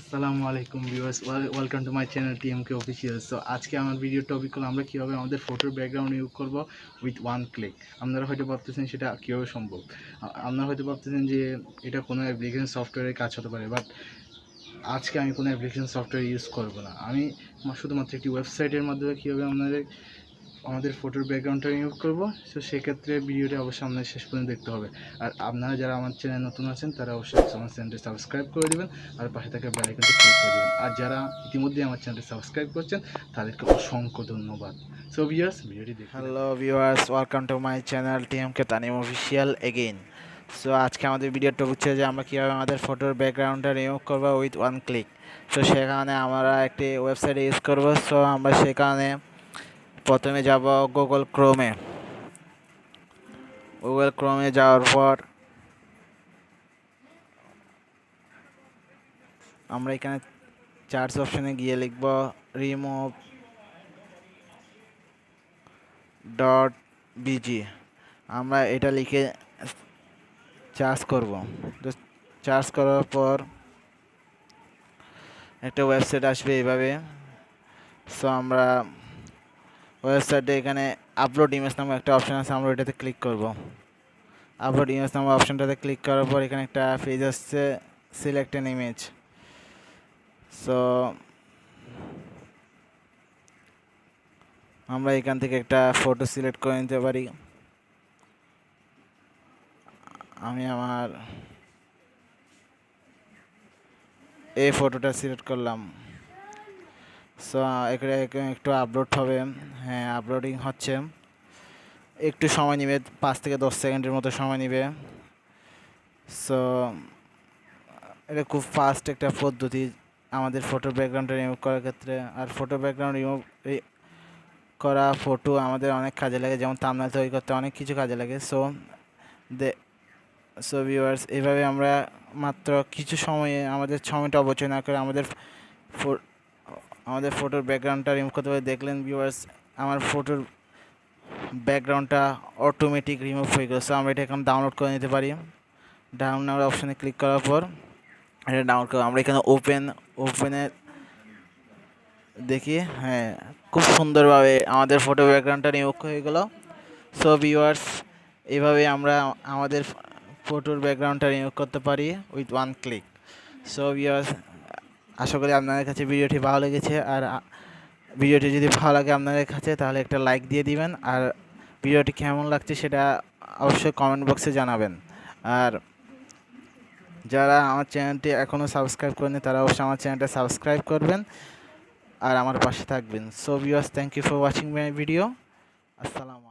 আসসালামু আলাইকুম viewers, welcome to my channel TMK official. So আজকে আমার ভিডিও টপিক হলো আমরা কীভাবে আমাদের ফটোর ব্যাকগ্রাউন্ড ইউজ করব উইথ ওয়ান ক্লিক। আপনারা হয়তো ভাবতেছেন সেটা কীভাবে সম্ভব। আপনারা হয়তো ভাবতেছেন যে এটা কোনো অ্যাপ্লিকেশন সফটওয়্যারের কাজ হতে পারে, বাট আজকে আমি কোনো অ্যাপ্লিকেশন সফটওয়্যার ইউজ করব না। আমি শুধুমাত্র একটি ওয়েবসাইটের মাধ্যমে কীভাবে আমাদের ফটোর ব্যাকগ্রাউন্ডটা রিমুভ করবো। সো সেক্ষেত্রে ভিডিওটা অবশ্যই আপনাদের শেষ পর্যন্ত দেখতে হবে। আর আপনারা যারা আমার চ্যানেল নতুন আছেন তারা অবশ্যই আমার চ্যানেলটি সাবস্ক্রাইব করে দেবেন আর পাশে থাকা বেল আইকনটি ক্লিক করে দেবেন। আর যারা ইতিমধ্যে আমার চ্যানেলটি সাবস্ক্রাইব করছেন তাদেরকে অসংখ্য ধন্যবাদ। সো ভিউয়ার্স, ভিডিওটি দেখুন। Hello viewers, welcome to my channel TMK Tanim official again. So আজকে আমাদের ভিডিওটা হচ্ছে যে আমরা কীভাবে আমাদের ফটোর ব্যাকগ্রাউন্ডটা রিমুভ করবো উইথ ওয়ান ক্লিক। সো সেখানে আমরা একটি ওয়েবসাইট ইউজ করব। সো আমরা সেখানে প্রথমে যাব গুগল ক্রোমে যাওয়ার পর আমরা এখানে সার্চ অপশনে গিয়ে লিখব remove.bg। আমরা এটা লিখে সার্চ করব। সার্চ করার পর একটা ওয়েবসাইট আসবে এইভাবে। সো আমরা ওয়েবসাইটে এখানে আপলোড ইমেজ নামে একটা অপশান আছে, আমরা এটাতে ক্লিক করব। আপলোড ইমেজ নামে অপশানটাতে ক্লিক করার পর এখানে একটা পেজ আসছে, সিলেক্ট অ্যান ইমেজ। সো আমরা এখান থেকে একটা ফটো সিলেক্ট করে নিতে পারি। আমি আমার এই ফটোটা সিলেক্ট করলাম। সো এখানে একটু আপলোড হবে। হ্যাঁ, আপলোডিং হচ্ছে, একটু সময় নেবে, 5 থেকে 10 সেকেন্ডের মতো সময় নেবে। সো এটা খুব ফাস্ট একটা পদ্ধতি আমাদের ফটোর ব্যাকগ্রাউন্ডটা রিমুভ করার ক্ষেত্রে। আর ফটো ব্যাকগ্রাউন্ড রিমুভ করা ফটো আমাদের অনেক কাজে লাগে, যেমন থাম্বনেল তৈরি করতে অনেক কিছু কাজে লাগে। সো ভিউয়ার্স, এভাবে আমরা মাত্র কিছু সময়ে আমাদের সময়টা অপচয় না করে আমাদের ফটোর ব্যাকগ্রাউন্ডটা রিমুভ করতে পারি। দেখলেন ভিউয়ার্স, আমার ফটোর ব্যাকগ্রাউন্ডটা অটোমেটিক রিমুভ হয়ে গেল। সো আমরা এটা এখন ডাউনলোড করে নিতে পারি। ডাউনলোড অপশানে ক্লিক করার পর এটা ডাউনলোড করে আমরা এখানে ওপেনে দেখি। হ্যাঁ, খুব সুন্দরভাবে আমাদের ফটো ব্যাকগ্রাউন্ডটা রিমুভ হয়ে গেল। সো ভিউয়ার্স, এইভাবে আমরা আমাদের ফটোর ব্যাকগ্রাউন্ডটা রিমুভ করতে পারি with one click. So viewers, আশা করি আপনাদের কাছে ভিডিওটি ভালো লেগেছে। আর ভিডিওটি যদি ভালো লাগে আপনাদের কাছে তাহলে একটা লাইক দিয়ে দিবেন। আর ভিডিওটি কেমন লাগছে সেটা অবশ্যই কমেন্ট বক্সে জানাবেন। আর যারা আমার চ্যানেলটি এখনও সাবস্ক্রাইব করেনি তারা অবশ্যই আমার চ্যানেলটা সাবস্ক্রাইব করবেন আর আমার পাশে থাকবেন। So viewers, thank you for watching my video. আসসালামু আলাইকুম।